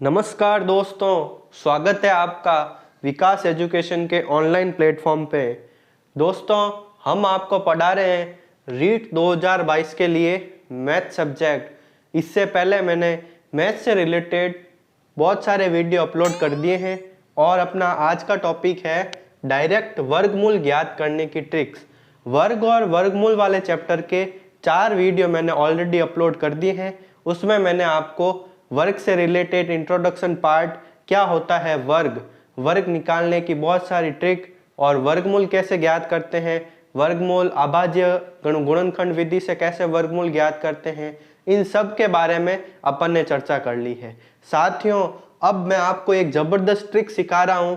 नमस्कार दोस्तों, स्वागत है आपका विकास एजुकेशन के ऑनलाइन प्लेटफॉर्म पे। दोस्तों, हम आपको पढ़ा रहे हैं रीट 2022 के लिए मैथ सब्जेक्ट। इससे पहले मैंने मैथ से रिलेटेड बहुत सारे वीडियो अपलोड कर दिए हैं और अपना आज का टॉपिक है डायरेक्ट वर्गमूल ज्ञात करने की ट्रिक्स। वर्ग और वर्गमूल वाले चैप्टर के 4 वीडियो मैंने ऑलरेडी अपलोड कर दिए हैं। उसमें मैंने आपको वर्ग से रिलेटेड इंट्रोडक्शन पार्ट, क्या होता है वर्ग, वर्ग निकालने की बहुत सारी ट्रिक और वर्गमूल कैसे ज्ञात करते हैं, वर्गमूल अभाज्य गुणनखंड विधि से कैसे वर्गमूल ज्ञात करते हैं, इन सब के बारे में अपन ने चर्चा कर ली है। साथियों, अब मैं आपको एक जबरदस्त ट्रिक सिखा रहा हूं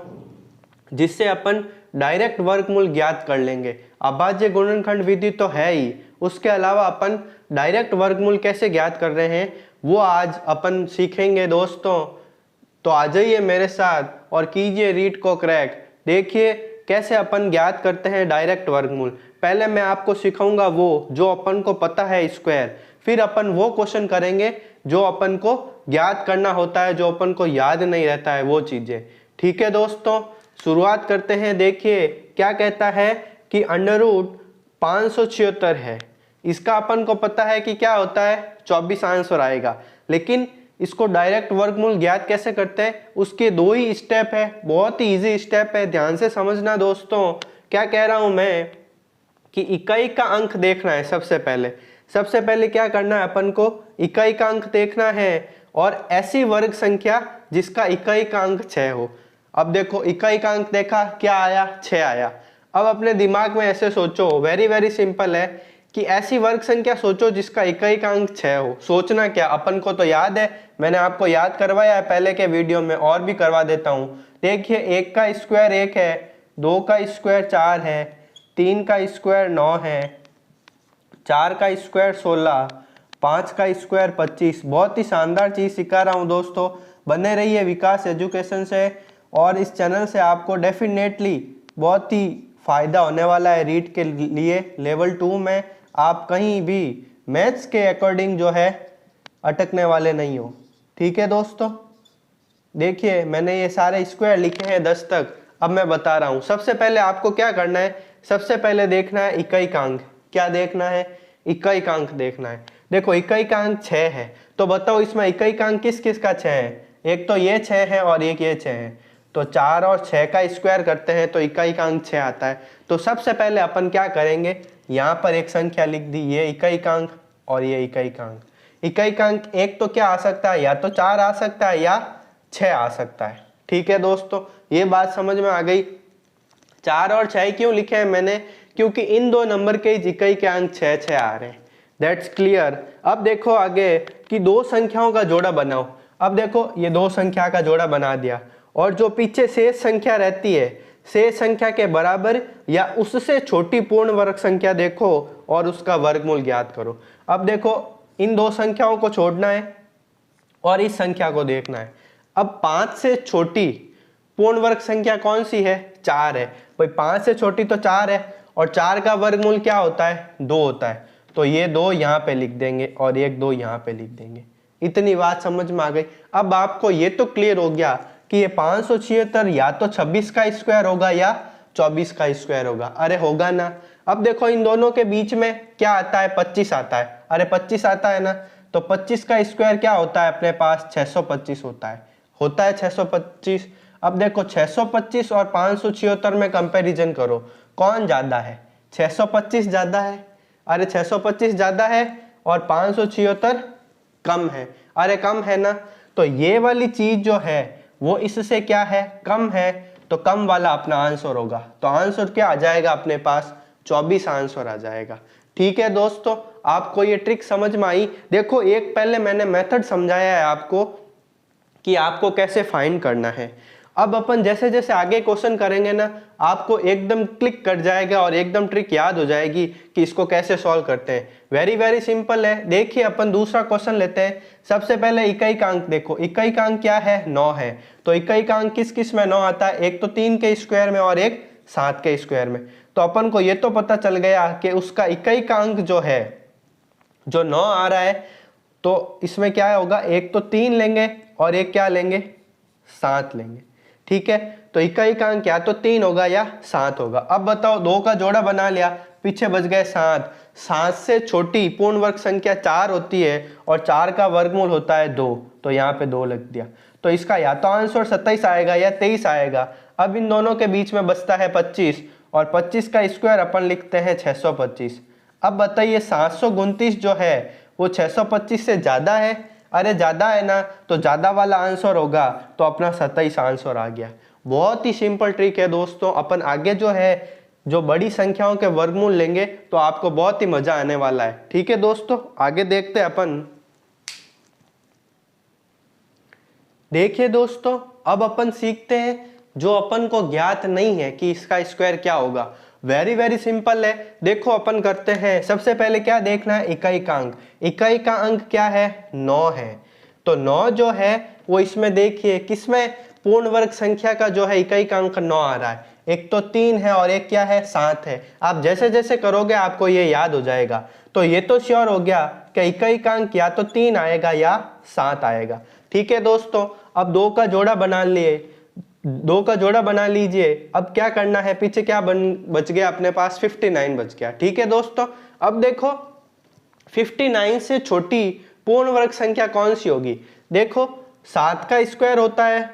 जिससे अपन डायरेक्ट वर्गमूल ज्ञात कर लेंगे। अभाज्य गुणनखंड विधि तो है ही, उसके अलावा अपन डायरेक्ट वर्गमूल कैसे ज्ञात कर रहे हैं वो आज अपन सीखेंगे दोस्तों। तो आ जाइए मेरे साथ और कीजिए रीट को क्रैक। देखिए कैसे अपन ज्ञात करते हैं डायरेक्ट वर्गमूल। पहले मैं आपको सिखाऊंगा वो जो अपन को पता है स्क्वायर, फिर अपन वो क्वेश्चन करेंगे जो अपन को ज्ञात करना होता है, जो अपन को याद नहीं रहता है वो चीजें। ठीक है दोस्तों, शुरुआत करते हैं। देखिए क्या कहता है कि अंडर रूट 576 है। इसका अपन को पता है कि क्या होता है, 24 आंसर आएगा। लेकिन इसको डायरेक्ट वर्गमूल ज्ञात कैसे करते हैं, उसके 2 ही स्टेप है, बहुत ही इजी स्टेप है। ध्यान से समझना दोस्तों, क्या कह रहा हूं मैं कि इकाई का अंक देखना है। सबसे पहले क्या करना है, अपन को इकाई का अंक देखना है और ऐसी वर्ग संख्या जिसका इकाई का अंक 6 हो। अब देखो इकाई का अंक देखा, क्या आया, 6 आया। अब अपने दिमाग में ऐसे सोचो, वेरी सिंपल है कि ऐसी वर्ग संख्या सोचो जिसका इकाई का अंक 6 हो। सोचना क्या, अपन को तो याद है, मैंने आपको याद करवाया है पहले के वीडियो में, और भी करवा देता हूं। देखिए 1 का स्क्वायर 1 है, 2 का स्क्वायर 4 है, 3 का स्क्वायर 9 है, 4 का स्क्वायर 16, 5 का स्क्वायर 25। बहुत ही शानदार चीज सिखा रहा हूं दोस्तों। बने रहिए विकास एजुकेशन से और इस चैनल से आपको डेफिनेटली बहुत ही फायदा होने वाला है रीट के लिए। लेवल 2 में आप कहीं भी मैथ्स के अकॉर्डिंग जो है अटकने वाले नहीं हो। ठीक है दोस्तों, देखिए मैंने ये सारे स्क्वायर लिखे हैं 10 तक। अब मैं बता रहा हूं, सबसे पहले आपको क्या करना है, सबसे पहले देखना है इकाई का अंक। क्या देखना है, इकाई का अंक देखना है। देखो इकाई का अंक 6 है, तो बताओ इसमें इकाई का अंक किस किस का 6 है। एक तो ये 6 है और एक ये 6 है, तो 4 और 6 का स्क्वायर करते हैं तो इकाई का अंक 6 आता है। तो सबसे पहले अपन क्या करेंगे, यहाँ पर एक संख्या लिख दी, ये इकाई का अंक और ये इकाई का अंक। इकाई का अंक एक तो क्या आ सकता है, या तो 4 आ सकता है या 6 आ सकता है। ठीक है दोस्तों, ये बात समझ में आ गई। 4 और 6 क्यों लिखे हैं मैंने, क्योंकि इन 2 नंबर के इकाई के अंक 6 आ रहे हैं। That's clear. अब देखो आगे कि 2 संख्याओं का जोड़ा बनाओ। अब देखो ये 2 संख्या का जोड़ा बना दिया और जो पीछे शेष संख्या रहती है, शेष संख्या के बराबर या उससे छोटी पूर्ण वर्ग संख्या देखो और उसका वर्गमूल ज्ञात करो। अब देखो इन 2 संख्याओं को छोड़ना है और इस संख्या को देखना है। अब 5 से छोटी पूर्ण वर्ग संख्या कौन सी है, 4 है। भाई 5 से छोटी तो 4 है और 4 का वर्गमूल क्या होता है, 2 होता है। तो ये 2 यहाँ पे लिख देंगे और एक 2 यहाँ पे लिख देंगे। इतनी बात समझ में आ गई। अब आपको ये तो क्लियर हो गया कि ये 576 या तो 26 का स्क्वायर होगा या 24 का स्क्वायर होगा। अरे होगा ना। अब देखो इन दोनों के बीच में क्या आता है, 25 आता है। अरे 25 आता है ना, तो 25 का स्क्वायर क्या होता है अपने पास, 625 होता है 625। अब देखो 625 और 576 में कंपैरिजन करो, कौन ज्यादा है, 625 ज्यादा है। अरे 625 ज्यादा है और 576 कम है। अरे कम है ना, तो ये वाली चीज जो है वो इससे क्या है, कम है, तो कम वाला अपना आंसर होगा। तो आंसर क्या आ जाएगा अपने पास, 24 आंसर आ जाएगा। ठीक है दोस्तों, आपको ये ट्रिक समझ में आई। देखो एक पहले मैंने मेथड समझाया है आपको कि आपको कैसे फाइंड करना है। अब अपन जैसे जैसे आगे क्वेश्चन करेंगे ना, आपको एकदम क्लिक कर जाएगा और एकदम ट्रिक याद हो जाएगी कि इसको कैसे सॉल्व करते हैं। वेरी सिंपल है। देखिए अपन दूसरा क्वेश्चन लेते हैं। सबसे पहले इकाई का अंक देखो, इकाई का अंक क्या है, 9 है। तो इकाई का अंक किस किस में 9 आता है, एक तो 3 के स्क्वायर में और एक 7 के स्क्वायर में। तो अपन को ये तो पता चल गया कि उसका इकाई का अंक जो है, जो 9 आ रहा है, तो इसमें क्या होगा, एक तो 3 लेंगे और एक क्या लेंगे, 7 लेंगे। ठीक है, तो इकाइकांक या तो 3 होगा या 7 होगा। अब बताओ, 2 का जोड़ा बना लिया, पीछे बच गए 7। 7 से छोटी पूर्ण वर्ग संख्या 4 होती है और 4 का वर्गमूल होता है 2, तो यहाँ पे 2 लग दिया। तो इसका या तो आंसर 27 आएगा या 23 आएगा। अब इन दोनों के बीच में बचता है 25 और 25 का स्क्वायर अपन लिखते हैं 625। अब बताइए 729 जो है वो 625 से ज्यादा है? अरे ज्यादा है ना, तो ज्यादा वाला आंसर होगा, तो अपना 27 आंसर आ गया। बहुत ही सिंपल ट्रिक है दोस्तों। अपन आगे जो है जो बड़ी संख्याओं के वर्गमूल लेंगे तो आपको बहुत ही मजा आने वाला है। ठीक है दोस्तों, आगे देखते हैं अपन। देखिए दोस्तों, अब अपन सीखते हैं जो अपन को ज्ञात नहीं है कि इसका स्क्वायर क्या होगा। वेरी सिंपल है। देखो अपन करते हैं, सबसे पहले क्या देखना है, इकाई का अंक। इकाई का अंक क्या है, 9 है। तो 9 जो है वो इसमें देखिए किसमें, पूर्ण वर्ग संख्या का जो है इकाई का अंक 9 आ रहा है। एक तो 3 है और एक क्या है, 7 है। आप जैसे जैसे करोगे आपको ये याद हो जाएगा। तो ये तो श्योर हो गया कि इकाई का अंक या तो 3 आएगा या 7 आएगा। ठीक है दोस्तों, अब 2 का जोड़ा बना लिए, 2 का जोड़ा बना लीजिए। अब क्या करना है, पीछे क्या बच गया अपने पास, 59 बच गया। ठीक है दोस्तों, अब देखो 59 से छोटी पूर्ण वर्ग संख्या कौन सी होगी। देखो 7 का स्क्वायर होता है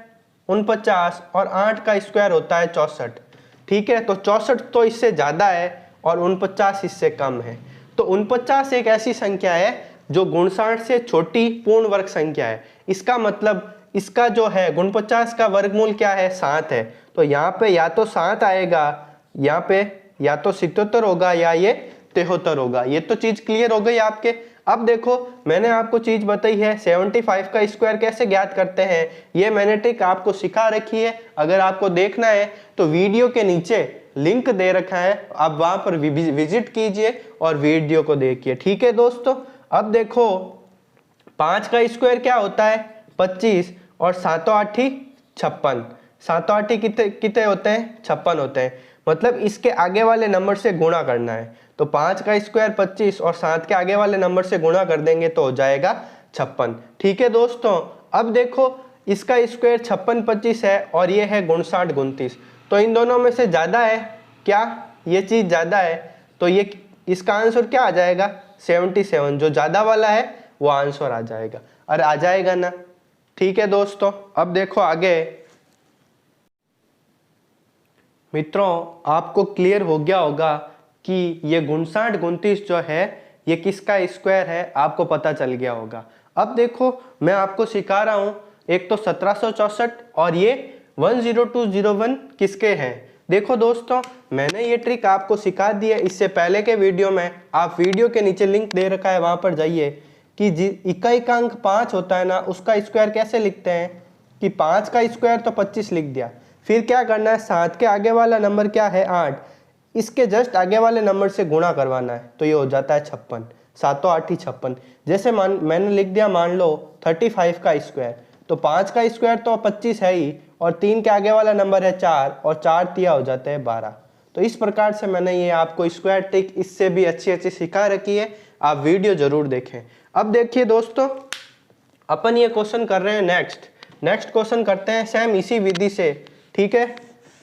49 और 8 का स्क्वायर होता है 64। ठीक है, तो 64 तो इससे ज्यादा है और 49 इससे कम है। तो 49 एक ऐसी संख्या है जो 59 से छोटी पूर्ण वर्ग संख्या है। इसका मतलब इसका जो है 49 का वर्गमूल क्या है, 7 है। तो यहाँ पे या तो 7 आएगा, यहाँ पे या तो 77 होगा या ये 73 होगा। ये तो चीज क्लियर हो गई आपके। अब देखो मैंने आपको चीज बताई है 75 का स्क्वायर कैसे ज्ञात करते हैं, ये मैंने ट्रिक आपको सिखा रखी है। अगर आपको देखना है तो वीडियो के नीचे लिंक दे रखा है, आप वहां पर विजिट कीजिए और वीडियो को देखिए। ठीक है दोस्तों, अब देखो 5 का स्क्वायर क्या होता है, 25 और 7 8 56। 7 8 कितने होते हैं, 56 होते हैं। मतलब इसके आगे वाले नंबर से गुणा करना है। तो 5 का स्क्वायर 25 और 7 के आगे वाले नंबर से गुणा कर देंगे तो हो जाएगा 56। ठीक है दोस्तों, अब देखो इसका स्क्वायर 56 25 है और ये है 59 29। तो इन दोनों में से ज्यादा है क्या, ये चीज ज्यादा है। तो ये इसका आंसर क्या आ जाएगा, 77। जो ज्यादा वाला है वो आंसर आ जाएगा। और आ जाएगा ना। ठीक है दोस्तों, अब देखो आगे। मित्रों आपको क्लियर हो गया होगा कि ये 59 29 जो है ये किसका स्क्वायर है, आपको पता चल गया होगा। अब देखो मैं आपको सिखा रहा हूं, एक तो 1764 और ये 10201 किसके हैं। देखो दोस्तों मैंने ये ट्रिक आपको सिखा दी है इससे पहले के वीडियो में, आप वीडियो के नीचे लिंक दे रखा है वहां पर जाइए, कि इकाई का अंक 5 होता है ना, उसका स्क्वायर कैसे लिखते हैं कि 5 का स्क्वायर तो 25 लिख दिया। फिर क्या करना है, 7 के आगे वाला नंबर क्या है, 8, इसके जस्ट आगे वाले नंबर से गुणा करवाना है तो ये हो जाता है 56। 7 8 56। जैसे मैंने लिख दिया, मान लो 35 का स्क्वायर, तो 5 का स्क्वायर तो 25 है ही और 3 के आगे वाला नंबर है 4 और 4 तिया हो जाते हैं 12। तो इस प्रकार से मैंने ये आपको स्क्वायर ट्रिक इससे भी अच्छी सिखा रखी है, आप वीडियो जरूर देखें। अब देखिए दोस्तों अपन ये क्वेश्चन कर रहे हैं नेक्स्ट क्वेश्चन करते हैं सेम इसी विधि से। ठीक है,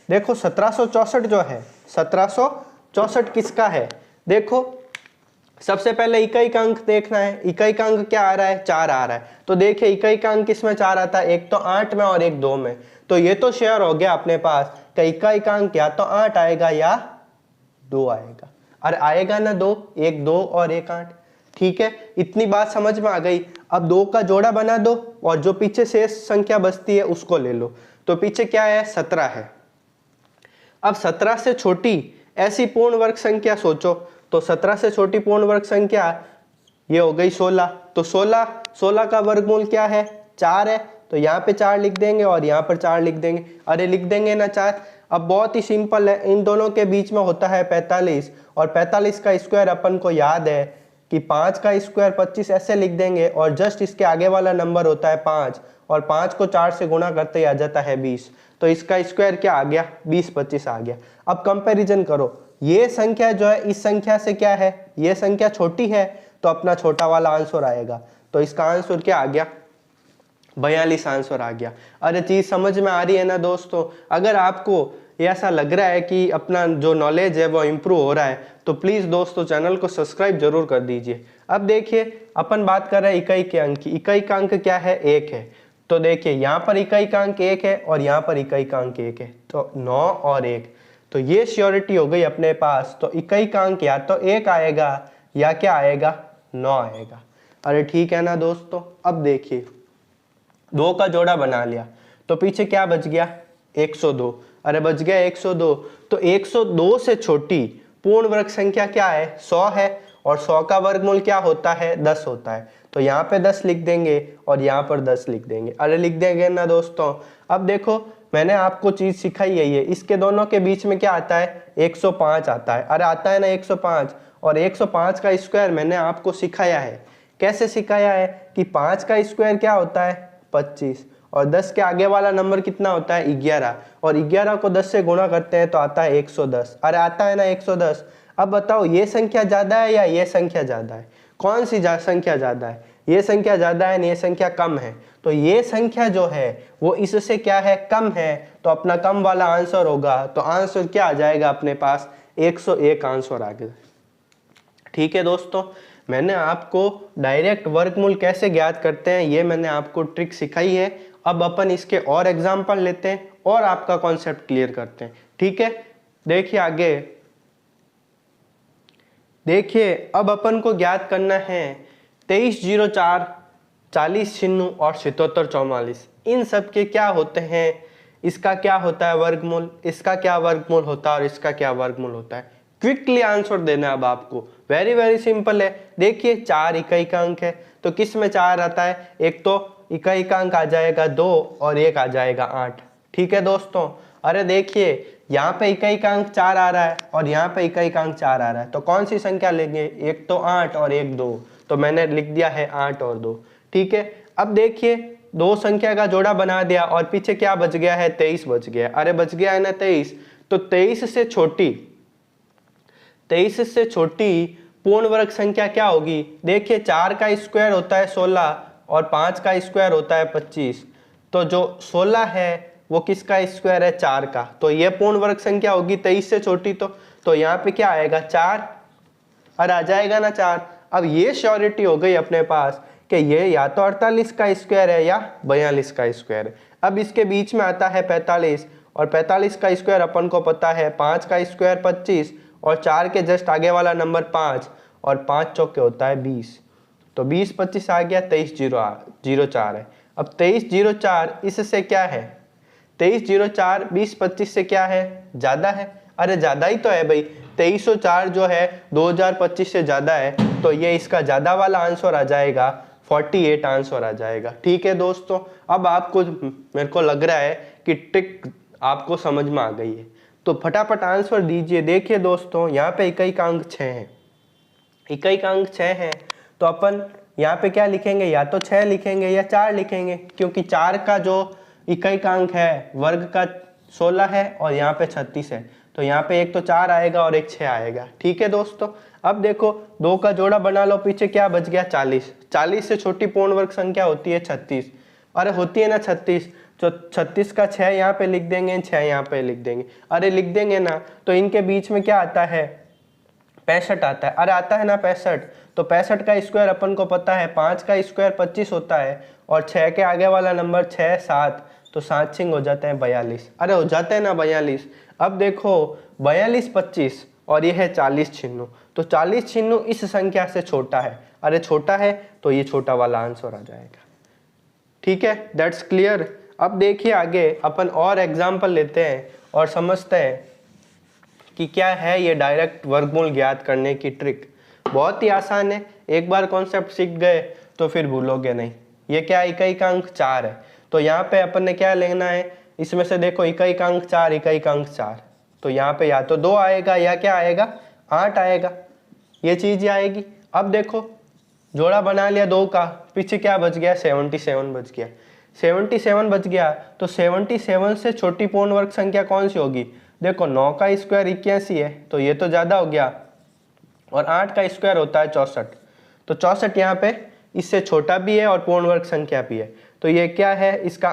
देखो 1764 जो है, 1764 किसका है। देखो सबसे पहले इकाई का अंक देखना है। इकाई का अंक क्या आ रहा है, 4 आ रहा है। तो देखिए इकाई का अंक किसमें 4 आता है, एक तो 8 में और एक 2 में। तो ये तो शेयर हो गया अपने पास कि इकाई का अंक या तो 8 आएगा या 2 आएगा। और आएगा ना 2, एक 2 और एक 8। ठीक है, इतनी बात समझ में आ गई। अब 2 का जोड़ा बना दो और जो पीछे शेष संख्या बचती है उसको ले लो। तो पीछे क्या है, 17 है। अब 17 से छोटी ऐसी पूर्ण वर्ग संख्या सोचो। तो 17 से छोटी पूर्ण वर्ग संख्या ये हो गई 16। तो 16 का वर्गमूल क्या है, 4 है। तो यहाँ पे 4 लिख देंगे और यहाँ पर 4 लिख देंगे। अरे लिख देंगे ना 4। अब बहुत ही सिंपल है, इन दोनों के बीच में होता है 45 और 45 का स्क्वायर अपन को याद है कि 5 का स्क्वायर 25 ऐसे लिख देंगे और जस्ट इसके आगे वाला नंबर होता है 5 और 5 को 4 से गुणा करते ही आ जाता है 20। तो इसका स्क्वायर क्या आ गया, 20 25 आ गया। अब कंपैरिजन करो, ये संख्या जो है इस संख्या से क्या है, ये संख्या छोटी है तो अपना छोटा वाला आंसर आएगा। तो इसका आंसर क्या आ गया, 42 आंसर आ गया। अरे चीज़ समझ में आ रही है ना दोस्तों? अगर आपको ऐसा लग रहा है कि अपना जो नॉलेज है वो इम्प्रूव हो रहा है तो प्लीज़ दोस्तों चैनल को सब्सक्राइब जरूर कर दीजिए। अब देखिए अपन बात कर रहे हैं इकाई के अंक की। इकाई का अंक क्या है? 1 है। तो देखिए यहाँ पर इकाई का अंक 1 है और यहाँ पर इकाई का अंक 1 है, तो 9 और 1। तो ये श्योरिटी हो गई अपने पास। तो इकाई का अंक या तो 1 आएगा या क्या आएगा? 9 आएगा। अरे ठीक है ना दोस्तों? अब देखिए 2 का जोड़ा बना लिया तो पीछे क्या बच गया? 102। अरे बच गया 102। तो 102 से छोटी पूर्ण वर्ग संख्या क्या है? 100 है। और 100 का वर्गमूल क्या होता है? 10 होता है। तो यहाँ पे 10 लिख देंगे और यहाँ पर 10 लिख देंगे। अरे लिख देंगे ना दोस्तों? अब देखो मैंने आपको चीज सिखाई यही है। इसके दोनों के बीच में क्या आता है? 105 आता है। अरे आता है ना 105। और 105 का स्क्वायर मैंने आपको सिखाया है। कैसे सिखाया है? कि 5 का स्क्वायर क्या होता है? 25। और 10 के आगे वाला नंबर कितना होता है? 11। और 11 को 10 से गुणा करते हैं तो आता है 110। अरे आता है ना 110। अब बताओ ये संख्या ज्यादा है या ये संख्या ज्यादा है? कौन सी संख्या ज्यादा है? ये संख्या ज्यादा है, ये संख्या कम है। तो ये संख्या जो है वो इससे क्या है? कम है। तो अपना कम वाला आंसर होगा। तो आंसर क्या आ जाएगा अपने पास? 101 आंसर आ गया। ठीक है दोस्तों, मैंने आपको डायरेक्ट वर्गमूल कैसे ज्ञात करते हैं ये मैंने आपको ट्रिक सिखाई है। अब अपन इसके और एग्जाम्पल लेते हैं और आपका कॉन्सेप्ट क्लियर करते हैं। ठीक है, देखिए आगे देखिए अब अपन को ज्ञात करना है 2304, 40 छिन्नू और 7744। इन सब के क्या होते हैं? इसका क्या होता है वर्गमूल, इसका क्या वर्गमूल होता है और इसका क्या वर्गमूल होता है। क्विकली आंसर देना अब आपको। वेरी सिंपल है। देखिए 4 इकाई का अंक है तो किस में 4 आता है? एक तो इकाई का अंक आ जाएगा 2 और एक आ जाएगा 8। ठीक है दोस्तों? अरे देखिए यहाँ पे इकाई का अंक 4 आ रहा है और यहाँ पे इकाई का अंक 4 आ रहा है। तो कौन सी संख्या लेंगे? एक तो 8 और एक 2। तो मैंने लिख दिया है 8 और 2। ठीक है, अब देखिए 2 संख्या का जोड़ा बना दिया और पीछे क्या बच गया है? 23 बच गया। अरे बच गया है ना 23। तो 23 से छोटी पूर्ण वर्ग संख्या क्या होगी? देखिए 4 का स्क्वायर होता है 16 और 5 का स्क्वायर होता है 25। तो जो 16 है वो किसका स्क्वायर है? 4 का। तो ये पूर्ण वर्ग संख्या होगी 23 से छोटी। तो यहाँ पे क्या आएगा? 4। और आ जाएगा ना 4। अब ये श्योरिटी हो गई अपने पास कि ये या तो 48 का स्क्वायर है या 42 का स्क्वायर है। अब इसके बीच में आता है 45 और 45 का स्क्वायर अपन को पता है 5 का स्क्वायर 25 और 4 के जस्ट आगे वाला नंबर 5 और 5 चौके होता है 20। तो 20 25 आ गया, 2304 है। अब 2304 इससे क्या है? 2304 20 25 से क्या है? ज्यादा है। अरे ज्यादा ही तो है भाई। 2304 जो है 2025 से ज्यादा है। तो ये इसका ज्यादा वाला आंसर आ जाएगा, 48 आंसर आ जाएगा। ठीक है दोस्तों, अब आपको मेरे को लग रहा है कि ट्रिक आपको समझ में आ गई है। तो फटाफट आंसर दीजिए। देखिए दोस्तों यहाँ पे इकाई का अंक 6 है। इकाई का अंक 6 है तो अपन यहाँ पे क्या लिखेंगे? या तो 6 लिखेंगे या 4 लिखेंगे, क्योंकि 4 का जो इकाई का अंक है वर्ग का 16 है और यहाँ पे 36 है। तो यहाँ पे एक तो 4 आएगा और एक 6 आएगा। ठीक है दोस्तों, अब देखो 2 का जोड़ा बना लो, पीछे क्या बच गया? 40। 40 से छोटी पूर्ण वर्ग संख्या होती है 36। अरे होती है ना 36। तो 36 का 6 यहाँ पे लिख देंगे, 6 यहाँ पे लिख देंगे। अरे लिख देंगे ना। तो इनके बीच में क्या आता है? 65 आता है। अरे आता है ना 65। तो 65 का स्क्वायर अपन को पता है 5 का स्क्वायर 25 होता है और 6 के आगे वाला नंबर 6 7। तो 7 छिंग हो जाते हैं 42। अरे हो जाते हैं ना 42। अब देखो 42 25 और ये है 40 छिन्नू। तो 40 छिन्नू इस संख्या से छोटा है। अरे छोटा है तो ये छोटा वाला आंसर आ जाएगा। ठीक है, दैट्स क्लियर। अब देखिए आगे अपन और एग्जाम्पल लेते हैं और समझते हैं कि क्या है ये डायरेक्ट वर्गमूल ज्ञात करने की ट्रिक। बहुत ही आसान है, एक बार कॉन्सेप्ट सीख गए तो फिर भूलोगे नहीं। ये क्या? इकाई का अंक 4 है। तो यहाँ पे अपन ने क्या लेना है? इसमें से देखो इकाई का अंक 4, इकाई का अंक 4। तो यहाँ पे या तो 2 आएगा या क्या आएगा? 8 आएगा। ये चीज आएगी। अब देखो जोड़ा बना लिया 2 का, पीछे क्या बच गया? 77 बच गया। 77 बच गया तो 77 से छोटी पूर्ण वर्ग संख्या कौन सी होगी? देखो 9 का स्क्वायर 81 है तो ये तो ज्यादा हो गया और 8 का स्क्वायर होता है 64। तो 64 यहाँ पे इससे छोटा भी है और पूर्ण वर्ग संख्या भी है। तो ये क्या है, इसका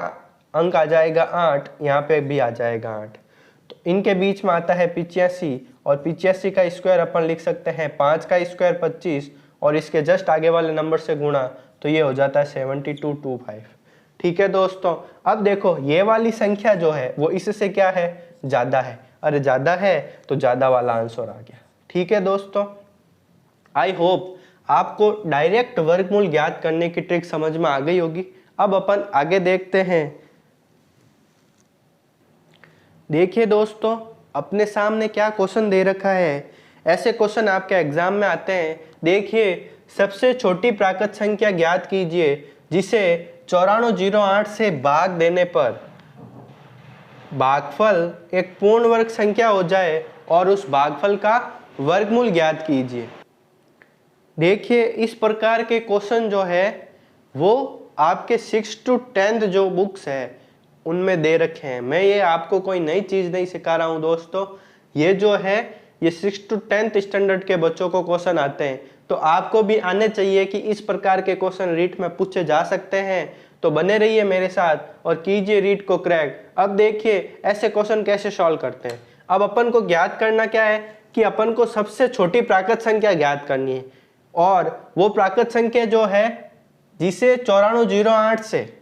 अंक आ जाएगा 8, यहाँ पे भी आ जाएगा 8। तो इनके बीच में आता है 85, और 85 का स्क्वायर अपन लिख सकते हैं 5 का स्क्वायर 25, और इसके जस्ट आगे वाले नंबर से गुणा, तो ये हो जाता है 7225। ठीक है दोस्तों, अब देखो ये वाली संख्या जो है वो इससे क्या है, ज़्यादा है। अरे ज़्यादा है तो ज़्यादा वाला आंसर आ गया। ठीक है दोस्तों, आई होप आपको डायरेक्ट वर्गमूल ज्ञात करने की ट्रिक समझ में आ गई होगी। अब अपन आगे देखते हैं। देखिए दोस्तों, अपने सामने क्या क्वेश्चन दे रखा है। ऐसे क्वेश्चन आपके एग्जाम में आते हैं। देखिए, सबसे छोटी प्राकृत संख्या ज्ञात कीजिए जिसे 9408 से भाग देने पर भागफल एक पूर्ण वर्ग संख्या हो जाए और उस भागफल का वर्गमूल ज्ञात कीजिए। देखिए, इस प्रकार के क्वेश्चन जो है वो आपके 6 to 10th जो बुक्स है उनमें दे रखे हैं। मैं ये आपको कोई नई चीज़ नहीं सिखा रहा हूँ दोस्तों। ये जो है ये 6 to 10th स्टैंडर्ड के बच्चों को क्वेश्चन आते हैं, तो आपको भी आने चाहिए कि इस प्रकार के क्वेश्चन रीट में पूछे जा सकते हैं। तो बने रहिए मेरे साथ और कीजिए रीट को क्रैक। अब देखिए ऐसे क्वेश्चन कैसे सॉल्व करते हैं। अब अपन को ज्ञात करना क्या है कि अपन को सबसे छोटी प्राकृत संख्या ज्ञात करनी है, और वो प्राकृत संख्या जो है जिसे 9408 से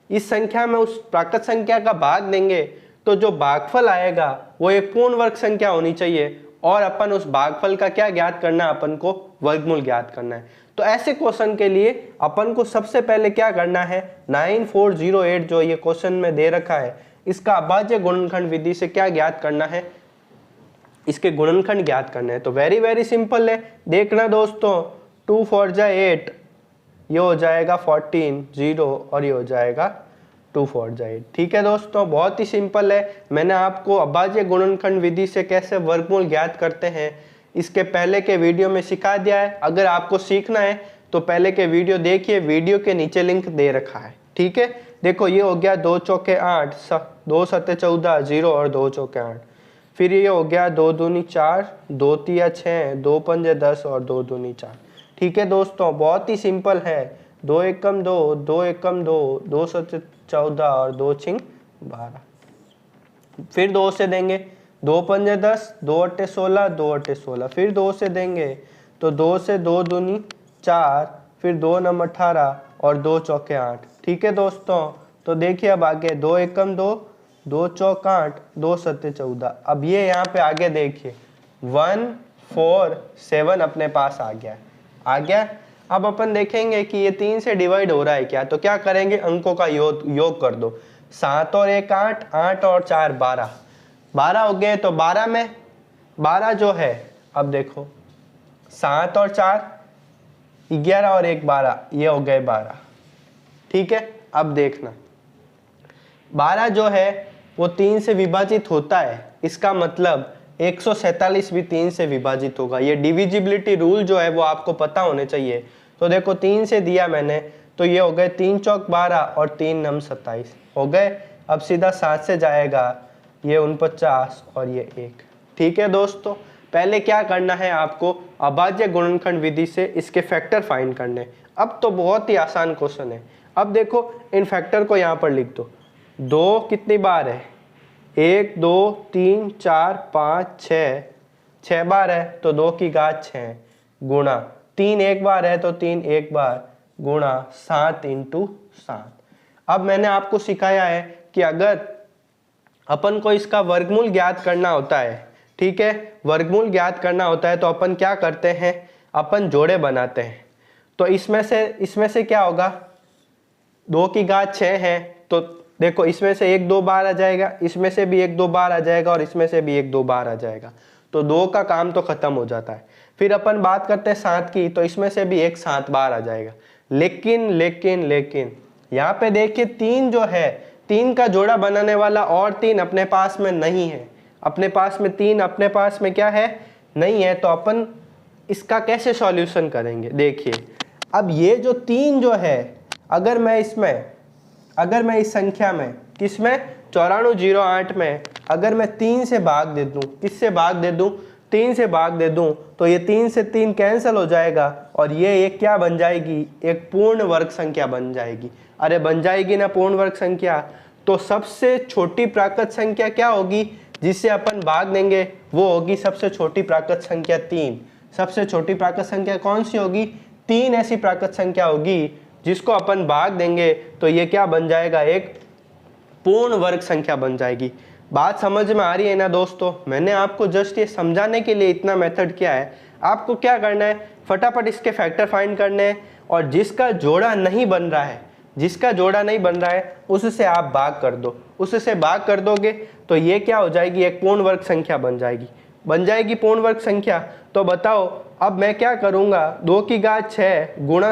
इस संख्या में उस प्राकृत संख्या का भाग देंगे तो जो भागफल आएगा वो एक पूर्ण वर्ग संख्या होनी चाहिए, और अपन उस भागफल का क्या ज्ञात करना है, अपन को वर्गमूल ज्ञात करना है। तो ऐसे क्वेश्चन के लिए अपन को सबसे पहले क्या करना है, 9408 जो ये क्वेश्चन में दे रखा है इसका अभाज्य गुणनखंड विधि से क्या ज्ञात करना है, इसके गुणनखंड ज्ञात करना है। तो वेरी वेरी सिंपल है, देखना दोस्तों, 2 4 जा 8, ये हो जाएगा 14 0, और ये हो जाएगा 2 4 जा 8। ठीक है दोस्तों, बहुत ही सिंपल है। मैंने आपको अभाज्य गुणनखंड विधि से कैसे वर्गमूल ज्ञात करते हैं इसके पहले के वीडियो में सिखा दिया है। अगर आपको सीखना है तो पहले के वीडियो देखिए, वीडियो के नीचे लिंक दे रखा है। ठीक है, देखो ये हो गया 2 चौके 8, 2 सत्ते 14 0 और 2 चौके 8। फिर ये हो गया 2 दूनी 4, 2 तिया 6, 2 पंजे 10 और 2 दूनी 4। ठीक है दोस्तों, बहुत ही सिंपल है। 2 एकम 2, 2 एकम 2, 2 सत्ते 14 और 2 छिंग 12। फिर 2 से देंगे, 2 पंजे 10, 2 अट्टे 16, 2 अट्टे 16। फिर 2 से देंगे तो 2 से 2 दूनी 4, फिर 2 नम 18 और 2 चौके 8। ठीक है दोस्तों, तो देखिए अब आगे 2 एकम 2, 2 चौक 8, 2 सत्ते 14। अब ये यहाँ पे आगे देखिए 1 4 7 अपने पास आ गया। अब अपन देखेंगे कि ये 3 से डिवाइड हो रहा है क्या, तो क्या करेंगे, अंकों का योग कर दो। 7 और 1 8, 8 और 4 12, 12 हो गए। तो 12 में 12 जो है, अब देखो 7 और 4 11 और 1 12, ये हो गए 12। ठीक है, अब देखना 12 जो है वो 3 से विभाजित होता है, इसका मतलब 147 भी 3 से विभाजित होगा। ये डिविजिबिलिटी रूल जो है वो आपको पता होने चाहिए। तो देखो 3 से दिया मैंने, तो ये हो गए 3 चौक 12 और 3 नम 27 हो गए। अब सीधा 7 से जाएगा, ये 49 और ये 1। ठीक है दोस्तों, पहले क्या करना है आपको, अभाज्य गुणनखंड विधि से इसके फैक्टर फाइंड करने। अब तो बहुत ही आसान क्वेश्चन है। अब देखो इन फैक्टर को यहाँ पर लिख दो। 2 कितनी बार है, 1 2 3 4 5 6, 6 बार है तो 2 की घात 6 गुणा 3 एक बार है तो 3 एक बार गुणा 7 × 7। अब मैंने आपको सिखाया है कि अगर अपन को इसका वर्गमूल ज्ञात करना होता है, ठीक है, वर्गमूल ज्ञात करना होता है तो अपन क्या करते हैं, अपन जोड़े बनाते हैं। तो इसमें से क्या होगा, 2 की घात 6 है तो देखो इसमें से 1 2 बार आ जाएगा, इसमें से भी 1 2 बार आ जाएगा और इसमें से भी 1 2 बार आ जाएगा। तो 2 का काम तो खत्म हो जाता है। फिर अपन बात करते हैं 7 की, तो इसमें से भी 1 7 बार आ जाएगा। लेकिन यहाँ पे देखिए 3 जो है, 3 का जोड़ा बनाने वाला और 3 अपने पास में नहीं है। अपने पास में 3 अपने पास में क्या है, नहीं है। तो अपन इसका कैसे सॉल्यूशन करेंगे, देखिए अब ये जो 3 जो है, अगर मैं इस संख्या में, किसमें 9408 में अगर मैं 3 से भाग दे दूं, किससे भाग दे दूं, 3 से भाग दे दूं, तो ये 3 से 3 कैंसिल हो जाएगा और ये एक क्या बन जाएगी, एक पूर्ण वर्ग संख्या बन जाएगी। अरे बन जाएगी ना पूर्ण वर्ग संख्या। तो सबसे छोटी प्राकृत संख्या क्या होगी जिससे अपन भाग देंगे, वो होगी सबसे छोटी प्राकृत संख्या 3। सबसे छोटी प्राकृत संख्या कौन सी होगी, 3 ऐसी प्राकृत संख्या होगी जिसको अपन भाग देंगे तो ये क्या बन जाएगा, एक पूर्ण वर्ग संख्या बन जाएगी। बात समझ में आ रही है ना दोस्तों। मैंने आपको जस्ट ये समझाने के लिए इतना मेथड किया है। आपको क्या करना है, फटाफट इसके फैक्टर फाइंड करने हैं और जिसका जोड़ा नहीं बन रहा है, जिसका जोड़ा नहीं बन रहा है उससे आप भाग कर दो। उससे भाग कर दोगे तो ये क्या हो जाएगी, एक पूर्ण वर्ग संख्या बन जाएगी। बन जाएगी पूर्ण वर्ग संख्या। तो बताओ अब मैं क्या करूँगा, 2 की घात 6 गुणा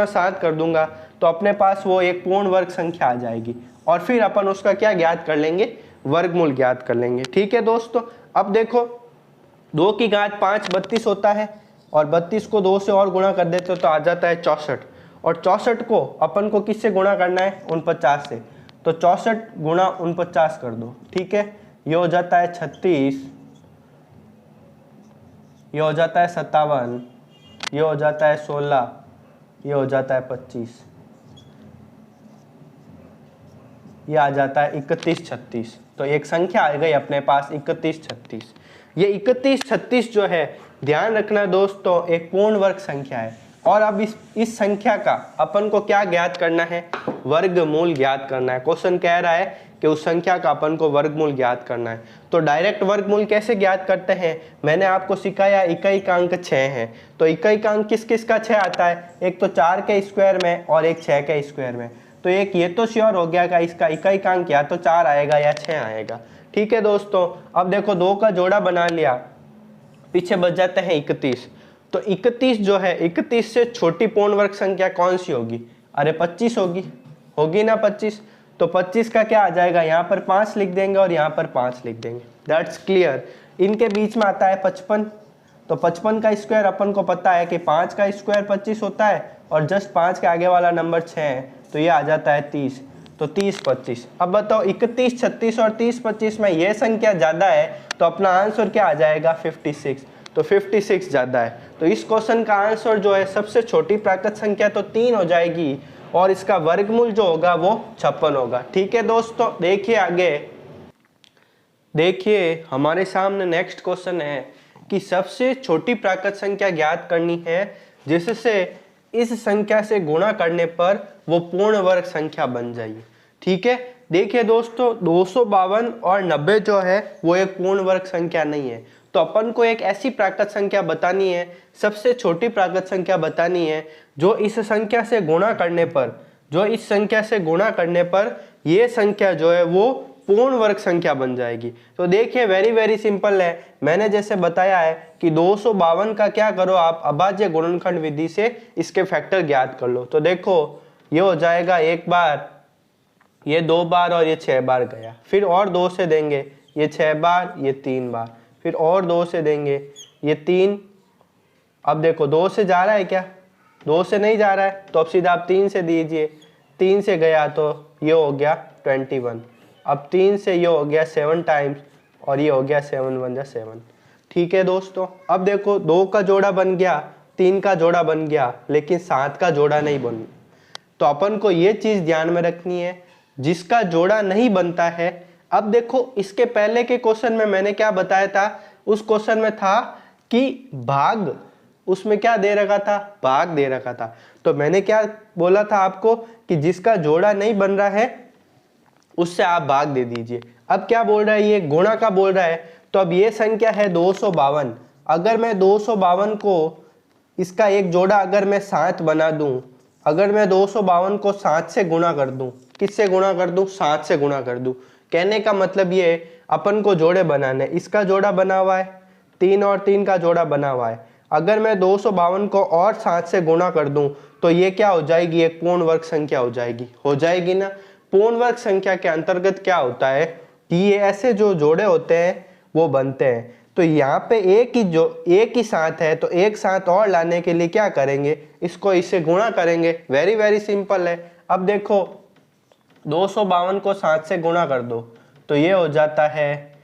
7 कर दूंगा तो अपने पास वो एक पूर्ण वर्ग संख्या आ जाएगी और फिर अपन उसका क्या ज्ञात कर लेंगे, वर्गमूल ज्ञात कर लेंगे। ठीक है दोस्तों। अब देखो 2 की घात 5 32 होता है और 32 को 2 से और गुणा कर देते तो आ जाता है 64 और 64 को अपन को किससे गुणा करना है, 49 से। तो 64 गुणा 49 कर दो। ठीक है, ये हो जाता है 36, ये हो जाता है 57, ये हो जाता है 16, ये हो जाता है 25, ये आ जाता है 31 36। तो एक संख्या आ गई अपने पास 31 36। ये 31 36 जो है ध्यान रखना दोस्तों एक पूर्ण वर्ग संख्या है। और अब इस संख्या का अपन को क्या ज्ञात करना है, वर्गमूल ज्ञात करना है। क्वेश्चन कह रहा है कि उस संख्या का अपन को वर्गमूल ज्ञात करना है। तो डायरेक्ट वर्गमूल कैसे ज्ञात करते हैं, मैंने आपको सिखाया इकाइकांक 6 है। तो इकाइकांक किस किस का 6 आता है, एक तो 4 के स्क्वायर में और एक 6 के स्क्वायर में। तो एक ये तो श्योर हो गया कि इसका इकाइकांक या तो 4 आएगा या 6 आएगा। ठीक है दोस्तों। अब देखो 2 का जोड़ा बना लिया, पीछे बच जाते हैं 31। तो 31 जो है, 31 से छोटी पूर्ण वर्ग संख्या कौन सी होगी, अरे 25 होगी, होगी ना 25। तो 25 का क्या आ जाएगा, यहाँ पर 5 लिख देंगे और यहाँ पर 5 लिख देंगे। That's clear. इनके बीच में आता है 55। तो 55 का स्क्वायर अपन को पता है कि 5 का स्क्वायर 25 होता है और जस्ट 5 के आगे वाला नंबर 6 है, तो ये आ जाता है 30। तो 30 25। अब बताओ 31 36 और 30 25 में ये संख्या ज़्यादा है तो अपना आंसर क्या आ जाएगा, 56। तो 56 ज़्यादा है। तो इस क्वेश्चन का आंसर जो है सबसे छोटी प्राकृत संख्या तो 3 हो जाएगी और इसका वर्गमूल जो होगा वो 56 होगा। ठीक है दोस्तों। देखिए आगे, देखिए हमारे सामने नेक्स्ट क्वेश्चन है कि सबसे छोटी प्राकृत संख्या ज्ञात करनी है जिससे इस संख्या से गुणा करने पर वो पूर्ण वर्ग संख्या बन जाएगी। ठीक है, देखिए दोस्तों 252 और 90 जो है वो एक पूर्ण वर्ग संख्या नहीं है। तो अपन को एक ऐसी प्राकृत संख्या बतानी है, सबसे छोटी प्राकृत संख्या बतानी है जो इस संख्या से गुणा करने पर, जो इस संख्या से गुणा करने पर ये संख्या जो है वो पूर्ण वर्ग संख्या बन जाएगी। तो देखिए वेरी वेरी सिंपल है। मैंने जैसे बताया है कि 252 का क्या करो आप, अभाज्य गुणनखंड विधि से इसके फैक्टर ज्ञात कर लो। तो देखो ये हो जाएगा 1 बार, ये 2 बार और ये 6 बार गया, फिर और 2 से देंगे ये 6 बार, ये 3 बार, फिर और 2 से देंगे ये 3। अब देखो 2 से जा रहा है क्या, 2 से नहीं जा रहा है तो अब सीधा आप 3 से दीजिए, 3 से गया तो ये हो गया 21। अब 3 से ये हो गया 7 टाइम्स और ये हो गया 7 1 7। ठीक है दोस्तों। अब देखो 2 का जोड़ा बन गया, 3 का जोड़ा बन गया, लेकिन 7 का जोड़ा नहीं बन। तो अपन को ये चीज ध्यान में रखनी है, जिसका जोड़ा नहीं बनता है। अब देखो इसके पहले के क्वेश्चन में मैंने क्या बताया था, उस क्वेश्चन में था कि भाग, उसमें क्या दे रखा था, भाग दे रखा था। तो मैंने क्या बोला था आपको कि जिसका जोड़ा नहीं बन रहा है उससे आप भाग दे दीजिए। अब क्या बोल रहा है, ये गुणा का बोल रहा है। तो अब ये संख्या है 252। अगर मैं 252 को, इसका एक जोड़ा अगर मैं 7 बना दूं, अगर मैं 252 को 7 से गुणा कर दूं, किससे गुणा कर दूं, 7 से गुणा कर दूं। कहने का मतलब ये अपन को जोड़े बनाने, इसका जोड़ा बना हुआ है 3 और 3 का जोड़ा बना हुआ है। अगर मैं 252 को और 7 से गुणा कर दूं तो ये क्या हो जाएगी, एक पूर्ण वर्ग संख्या हो जाएगी। हो जाएगी ना। पूर्ण वर्ग संख्या के अंतर्गत क्या होता है कि ये ऐसे जो जोड़े होते हैं वो बनते हैं। तो यहाँ पे एक ही साथ है तो एक साथ और लाने के लिए क्या करेंगे, इसको इससे गुणा करेंगे। वेरी वेरी सिंपल है। अब देखो 252 को 7 से गुणा कर दो तो ये हो जाता है,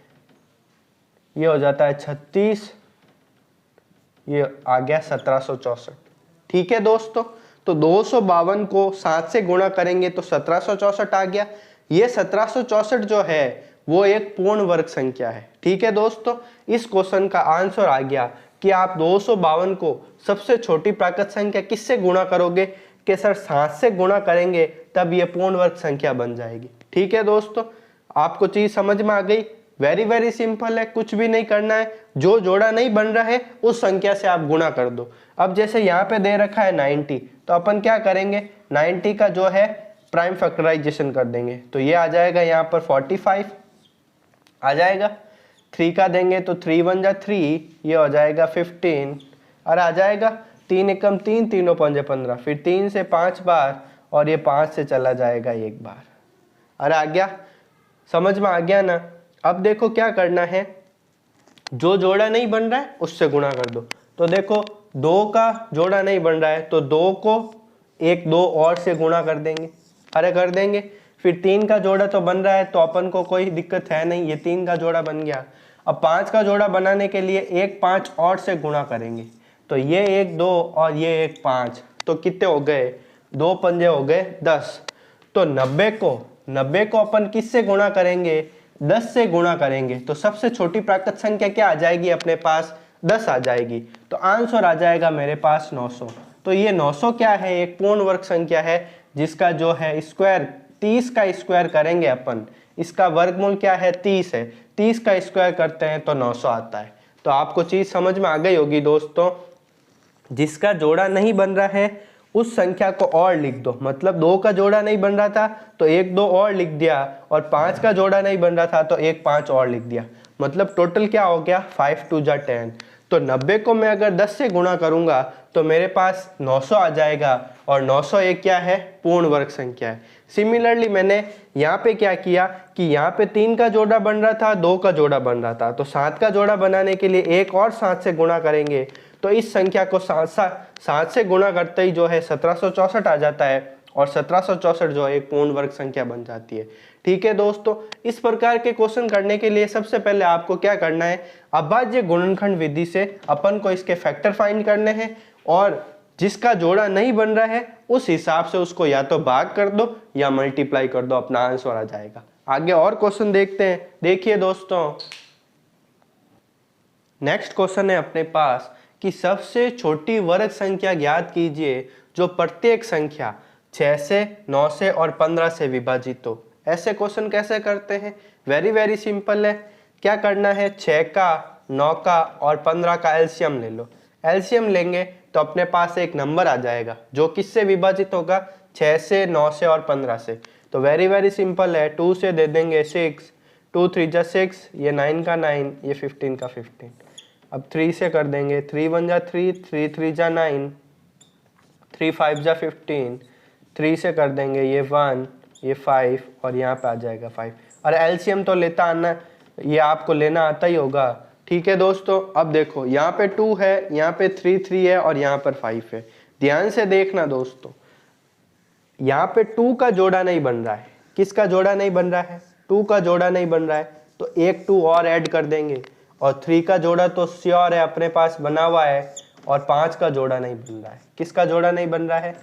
ये हो जाता है 36, ये आ गया 1764। ठीक है दोस्तों। तो 252 को 7 से गुणा करेंगे तो 1764 आ गया। ये 1764 जो है वो एक पूर्ण वर्ग संख्या है। ठीक है दोस्तों, इस क्वेश्चन का आंसर आ गया कि आप 252 को सबसे छोटी प्राकृत संख्या किससे गुणा करोगे कि सर 7 से गुणा करेंगे तब ये पूर्ण वर्ग संख्या बन जाएगी। ठीक है दोस्तों, आपको चीज समझ में आ गई। वेरी सिंपल है, कुछ भी नहीं करना है, जो जोड़ा नहीं बन रहा है उस संख्या से आप गुणा कर दो। अब जैसे यहाँ पे दे रखा है 90, तो अपन क्या करेंगे 90 का जो है प्राइम फैक्टराइजेशन कर देंगे, तो ये आ जाएगा यहाँ पर 45 आ जाएगा। 3 का देंगे तो 3 1 जा 3, ये हो जाएगा 15 और आ जाएगा 3 एकम 3, तीनों पंजे 15, फिर 3 से 5 बार और ये 5 से चला जाएगा एक बार। अरे आ गया, समझ में आ गया ना। अब देखो क्या करना है, जो जोड़ा नहीं बन रहा है उससे गुणा कर दो। तो देखो 2 का जोड़ा नहीं बन रहा है तो 2 को 1 2 और से गुणा कर देंगे, अरे कर देंगे। फिर 3 का जोड़ा तो बन रहा है तो अपन को कोई दिक्कत है नहीं, ये 3 का जोड़ा बन गया। अब 5 का जोड़ा बनाने के लिए 1 5 और से गुणा करेंगे, तो ये 1 2 और ये 1 5, तो कितने हो गए 2 पंजे हो गए 10। तो 90 को अपन किससे गुणा करेंगे 10 से गुणा करेंगे, तो सबसे छोटी प्राकृत संख्या क्या आ जाएगी अपने पास 10 आ जाएगी। तो आंसर आ जाएगा मेरे पास 900। तो ये 900 क्या है, एक पूर्ण वर्ग संख्या है जिसका जो है स्क्वायर 30 का स्क्वायर करेंगे अपन, इसका वर्गमूल क्या है 30 है, 30 का स्क्वायर करते हैं तो 900 आता है। तो आपको चीज समझ में आ गई होगी दोस्तों। जिसका जोड़ा नहीं बन रहा है उस संख्या को और लिख दो, मतलब 2 का जोड़ा नहीं बन रहा था तो 1 2 और लिख दिया, और 5 का जोड़ा नहीं बन रहा था तो 1 5 और लिख दिया, मतलब टोटल क्या हो गया 5 2 जा 10। तो 90 को मैं अगर 10 से गुणा करूंगा तो मेरे पास 900 आ जाएगा, और 900 एक क्या है पूर्ण वर्ग संख्या है। सिमिलरली मैंने यहाँ पे क्या किया कि यहाँ पे 3 का जोड़ा बन रहा था 2 का जोड़ा बन रहा था, तो 7 का जोड़ा बनाने के लिए 1 और 7 से गुणा करेंगे, तो इस संख्या को 7 से गुणा करते ही जो है 1764 आ जाता है, और 1764 जो है एक पूर्ण वर्ग संख्या बन जाती है। ठीक है दोस्तों, इस प्रकार के क्वेश्चन करने के लिए सबसे पहले आपको क्या करना है, अभाज्य गुणनखंड विधि से अपन को इसके फैक्टर फाइंड करने हैं, और जिसका जोड़ा नहीं बन रहा है उस हिसाब से उसको या तो भाग कर दो या मल्टीप्लाई कर दो, अपना आंसर आ जाएगा। आगे और क्वेश्चन देखते हैं। देखिए दोस्तों, नेक्स्ट क्वेश्चन है अपने पास कि सबसे छोटी वर्ग संख्या ज्ञात कीजिए जो प्रत्येक संख्या 6 से 9 से और 15 से विभाजित हो। ऐसे क्वेश्चन कैसे करते हैं, वेरी सिंपल है। क्या करना है, 6 का 9 का और 15 का एलसीएम ले लो। एलसीएम लेंगे तो अपने पास एक नंबर आ जाएगा जो किससे विभाजित होगा 6 से 9 से और 15 से। तो वेरी सिंपल है, 2 से दे देंगे 6, 2 3 जा 6, ये 9 का 9, ये 15 का 15। अब 3 से कर देंगे, 3 1 जा 3, 3 3 जा 9, 3 5 जा 15, 3 से कर देंगे ये 1, ये 5 और यहाँ पे आ जाएगा 5। और एलसीएम तो लेता आना, ये आपको लेना आता ही होगा। ठीक है दोस्तों, अब देखो यहाँ पे 2 है, यहाँ पे 3 3 है और यहाँ पर 5 है। ध्यान से देखना दोस्तों, यहाँ पे 2 का जोड़ा नहीं बन रहा है। किसका जोड़ा नहीं बन रहा है, 2 का जोड़ा नहीं बन रहा है, तो एक 2 और ऐड कर देंगे, और 3 का जोड़ा तो श्योर है अपने पास बना हुआ है, और 5 का जोड़ा नहीं बन रहा है। किसका जोड़ा नहीं बन रहा है,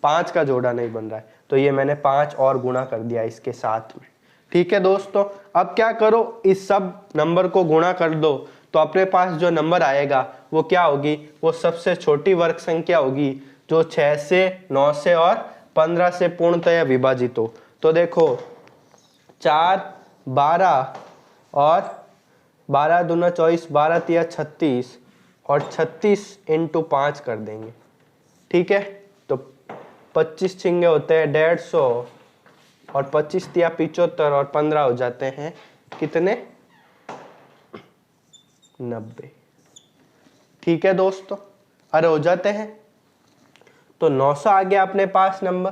5 का जोड़ा नहीं बन रहा है, तो ये मैंने 5 और गुणा कर दिया इसके साथ में। ठीक है दोस्तों, अब क्या करो, इस सब नंबर को गुणा कर दो, तो अपने पास जो नंबर आएगा वो क्या होगी, वो सबसे छोटी वर्ग संख्या होगी जो 6 से 9 से और 15 से पूर्णतया विभाजित हो। तो देखो 4 12 और 12 दूना 24, 12 तिया 36 और 36 इंटू 5 कर देंगे। ठीक है, तो 25 छिंगे होते हैं 150 और 25 तिया 75 और 15 हो जाते हैं कितने 90। ठीक है दोस्तों, अरे हो जाते हैं, तो 900 आ गया अपने पास नंबर।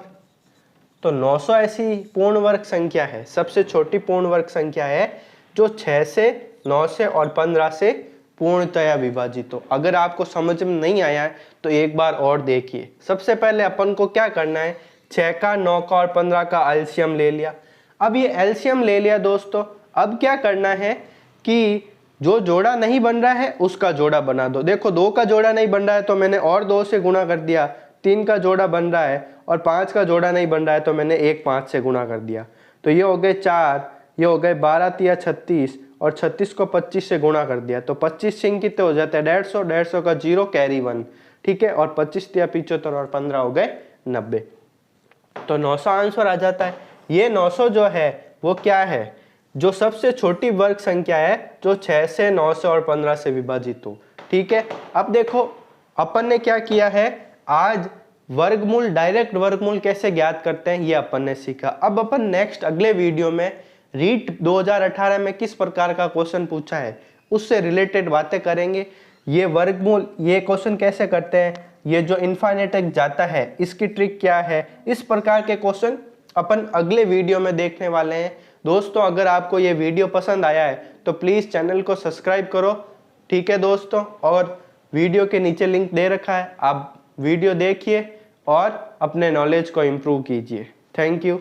तो 900 ऐसी पूर्ण वर्ग संख्या है, सबसे छोटी पूर्ण वर्ग संख्या है जो 6 से 9 से और 15 से पूर्णतया विभाजित हो। अगर आपको समझ में नहीं आया है तो एक बार और देखिए। सबसे पहले अपन को क्या करना है, 6 का 9 का और 15 का एलसीएम ले लिया। अब ये एलसीएम ले लिया दोस्तों, अब क्या करना है कि जो जोड़ा नहीं बन रहा है उसका जोड़ा बना दो। देखो 2 का जोड़ा नहीं बन रहा है तो मैंने और 2 से गुणा कर दिया, 3 का जोड़ा बन रहा है और 5 का जोड़ा नहीं बन रहा है, तो मैंने 1 5 से गुणा कर दिया। तो ये हो गए 4, ये हो गए 12 तिया 36 और 36 को 25 से गुणा कर दिया। तो 25 सिंह कितने हो जाते हैं 150, 150 का 0 कैरी 1, ठीक है। और 25 तिया 75 और 15 हो गए 90। तो 900 आंसर आ जाता है। ये 900 जो है वो क्या है, जो सबसे छोटी वर्ग संख्या है जो 6 से 9 से और 15 से विभाजित हो, ठीक है। अब देखो अपन ने क्या किया है, आज वर्गमूल, डायरेक्ट वर्गमूल कैसे ज्ञात करते हैं ये अपन ने सीखा। अब अपन नेक्स्ट अगले वीडियो में रीट 2018 में किस प्रकार का क्वेश्चन पूछा है उससे रिलेटेड बातें करेंगे। ये वर्गमूल, ये क्वेश्चन कैसे करते हैं, ये जो इनफाइनाइट तक जाता है इसकी ट्रिक क्या है, इस प्रकार के क्वेश्चन अपन अगले वीडियो में देखने वाले हैं। दोस्तों अगर आपको ये वीडियो पसंद आया है तो प्लीज़ चैनल को सब्सक्राइब करो, ठीक है दोस्तों। और वीडियो के नीचे लिंक दे रखा है, आप वीडियो देखिए और अपने नॉलेज को इम्प्रूव कीजिए। Thank you.